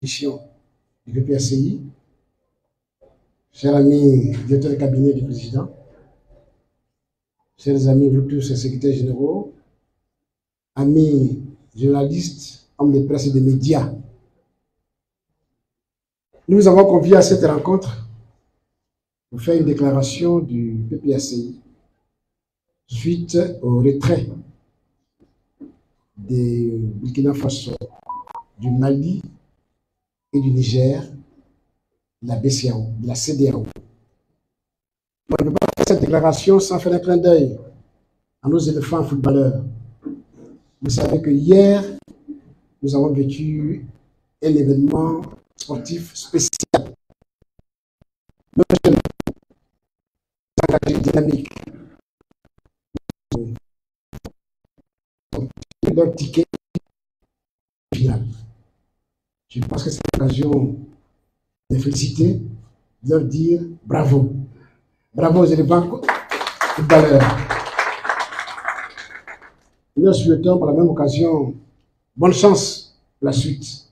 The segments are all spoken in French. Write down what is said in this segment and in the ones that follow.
mission du PPACI, chers amis directeurs de cabinet du président, chers amis vous tous, secrétaires généraux, amis journalistes, hommes de presse et de médias, nous vous avons conviés à cette rencontre pour faire une déclaration du PPACI suite au retrait de Burkina Faso, du Mali et du Niger, de la BCAO, de la CEDEAO. On ne peut pas faire cette déclaration sans faire un clin d'œil à nos éléphants footballeurs. Vous savez que hier, nous avons vécu un événement sportif spécial. Nos jeunes sont engagés dynamiques. Leur ticket final. Je pense que c'est l'occasion de féliciter, de leur dire bravo. Bravo aux éléphants footballeurs. Nous leur souhaitons par la même occasion bonne chance pour la suite.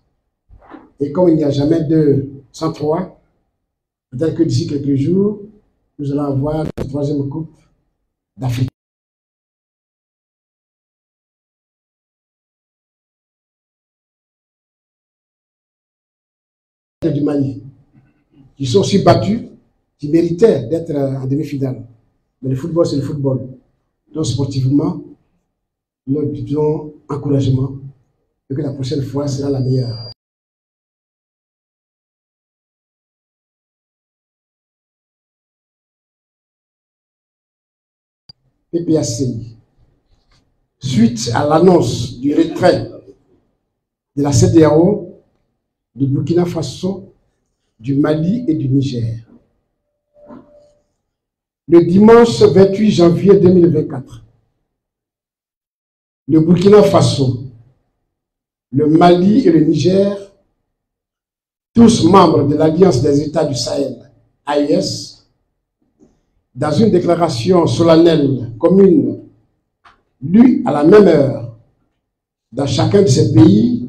Et comme il n'y a jamais de 103, peut-être que d'ici quelques jours, nous allons avoir la troisième Coupe d'Afrique. Du Mali, qui sont aussi battus, qui méritaient d'être en demi-finale. Mais le football, c'est le football. Donc, sportivement, nous leur disons encouragement et que la prochaine fois sera la meilleure. PPACI, suite à l'annonce du retrait de la CEDEAO, du Burkina Faso, du Mali et du Niger. Le dimanche 28 janvier 2024, le Burkina Faso, le Mali et le Niger, tous membres de l'Alliance des États du Sahel, AES, dans une déclaration solennelle commune, lue à la même heure dans chacun de ces pays,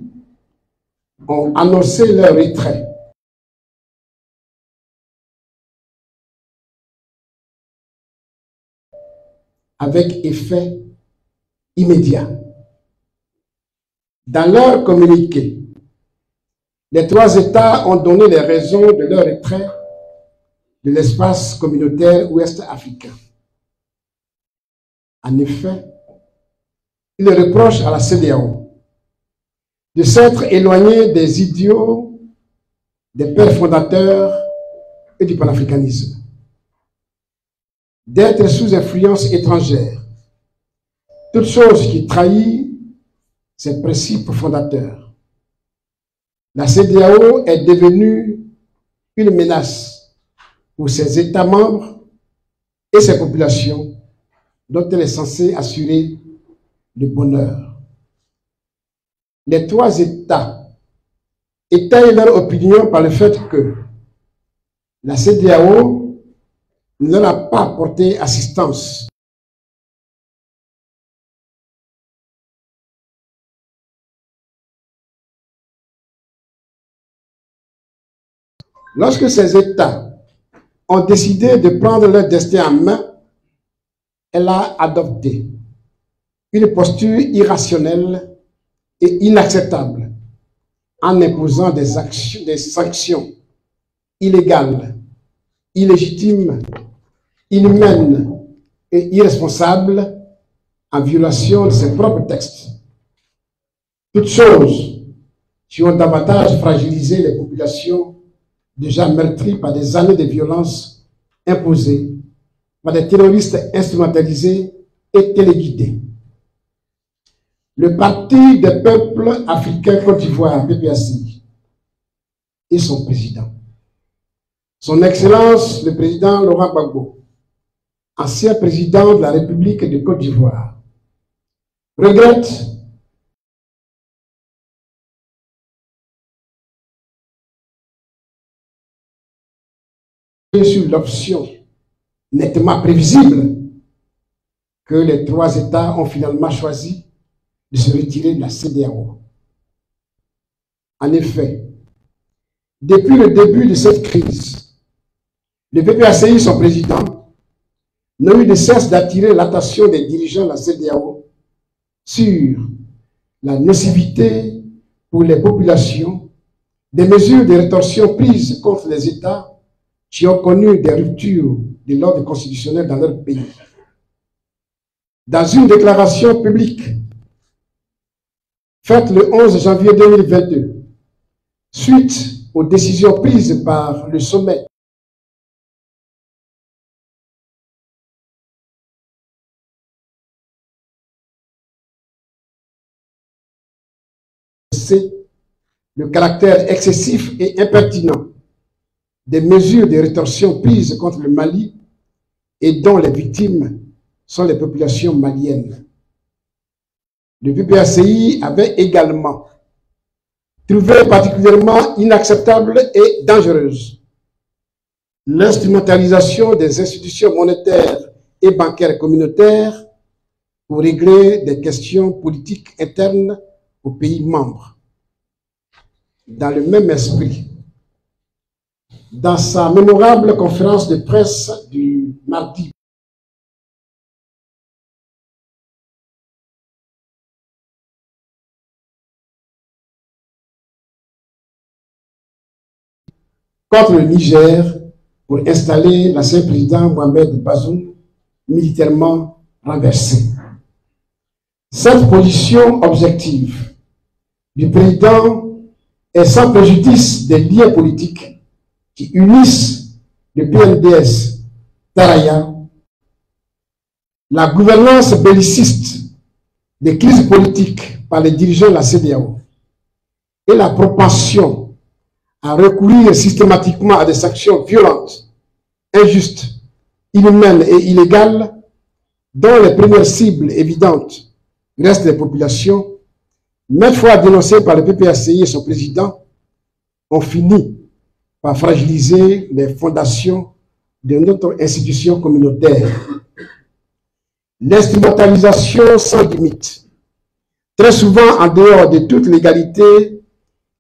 ont annoncé leur retrait. Avec effet immédiat. Dans leur communiqué, les trois États ont donné les raisons de leur retrait de l'espace communautaire ouest africain. En effet, ils reprochent à la CEDEAO de s'être éloignée des idéaux des pères fondateurs et du panafricanisme, d'être sous influence étrangère, toute chose qui trahit ses principes fondateurs. La CEDEAO est devenue une menace pour ses États membres et ses populations dont elle est censée assurer le bonheur. Les trois États étayent leur opinion par le fait que la CEDEAO ne leur a pas apporté assistance. Lorsque ces États ont décidé de prendre leur destin en main, elle a adopté une posture irrationnelle et inacceptable en imposant des sanctions illégales, illégitimes, inhumaines et irresponsables en violation de ses propres textes. Toutes choses qui ont davantage fragilisé les populations déjà meurtries par des années de violences imposées par des terroristes instrumentalisés et téléguidés. Le Parti des peuples africains Côte d'Ivoire, PPACI, et son président, son Excellence le président Laurent Gbagbo, ancien président de la République de Côte d'Ivoire, regrette sur l'option nettement prévisible que les trois États ont finalement choisi de se retirer de la CEDEAO. En effet, Depuis le début de cette crise, le PPACI, son président, n'a eu de cesse d'attirer l'attention des dirigeants de la CEDEAO sur la nocivité pour les populations des mesures de rétorsion prises contre les États qui ont connu des ruptures de l'ordre constitutionnel dans leur pays. Dans une déclaration publique faite le 11 janvier 2022, suite aux décisions prises par le sommet le caractère excessif et impertinent des mesures de rétorsion prises contre le Mali et dont les victimes sont les populations maliennes. Le PPACI avait également trouvé particulièrement inacceptable et dangereuse l'instrumentalisation des institutions monétaires et bancaires communautaires pour régler des questions politiques internes aux pays membres. Dans le même esprit, dans sa mémorable conférence de presse du mardi contre le Niger pour installer l'ancien président Mohamed Bazoum militairement renversé. Cette position objective du président est sans préjudice des liens politiques qui unissent le PNDS Taraya, la gouvernance belliciste des crises politiques par les dirigeants de la CEDEAO et la propension à recourir systématiquement à des sanctions violentes, injustes, inhumaines et illégales, dont les premières cibles évidentes restent les populations, maintes fois dénoncées par le PPACI et son président, ont fini par fragiliser les fondations de notre institution communautaire. L'instrumentalisation sans limite, très souvent en dehors de toute légalité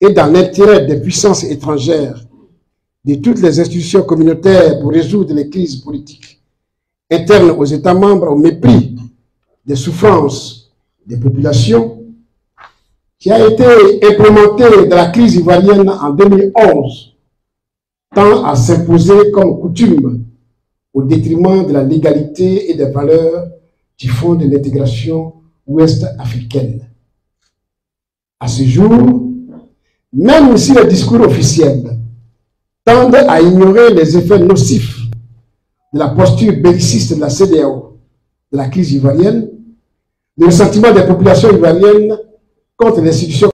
et dans l'intérêt des puissances étrangères, de toutes les institutions communautaires pour résoudre les crises politiques internes aux États membres au mépris des souffrances des populations, qui a été implémentée dans la crise ivoirienne en 2011, tend à s'imposer comme coutume au détriment de la légalité et des valeurs qui fondent l'intégration ouest-africaine. À ce jour, même si les discours officiels tendent à ignorer les effets nocifs de la posture belliciste de la CEDEAO de la crise ivoirienne, le ressentiment des populations ivoiriennes contre l'institution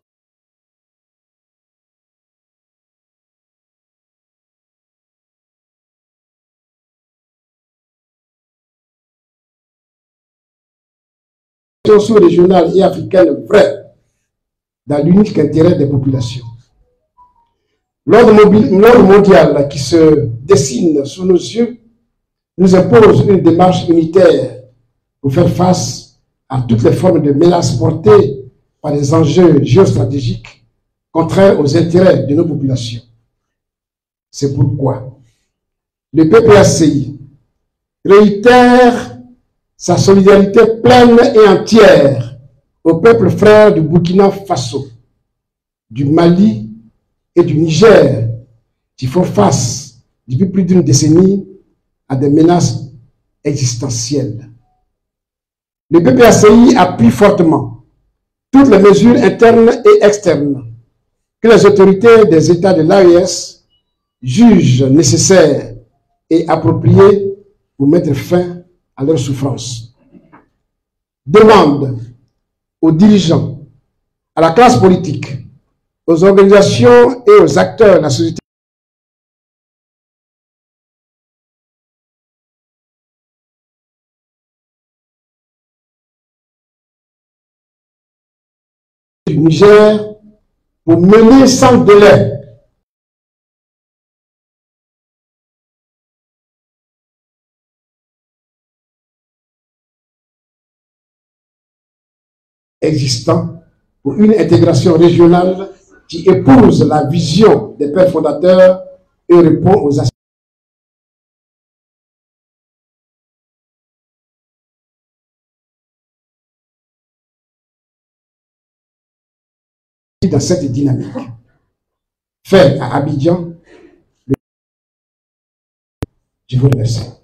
sous-régionale et africaine vraie dans l'unique intérêt des populations. L'ordre mondial qui se dessine sous nos yeux nous impose une démarche unitaire pour faire face à toutes les formes de menaces portées par des enjeux géostratégiques contraires aux intérêts de nos populations. C'est pourquoi le PPACI réitère sa solidarité pleine et entière au peuple frère du Burkina Faso, du Mali et du Niger, qui font face depuis plus d'une décennie à des menaces existentielles. Le PPACI appuie fortement toutes les mesures internes et externes que les autorités des États de l'AES jugent nécessaires et appropriées pour mettre fin à leurs souffrances. Demande aux dirigeants, à la classe politique, aux organisations et aux acteurs de la société du Niger pour mener sans délai existant pour une intégration régionale qui épouse la vision des pères fondateurs et répond aux aspirations dans cette dynamique. Fait à Abidjan, je vous remercie.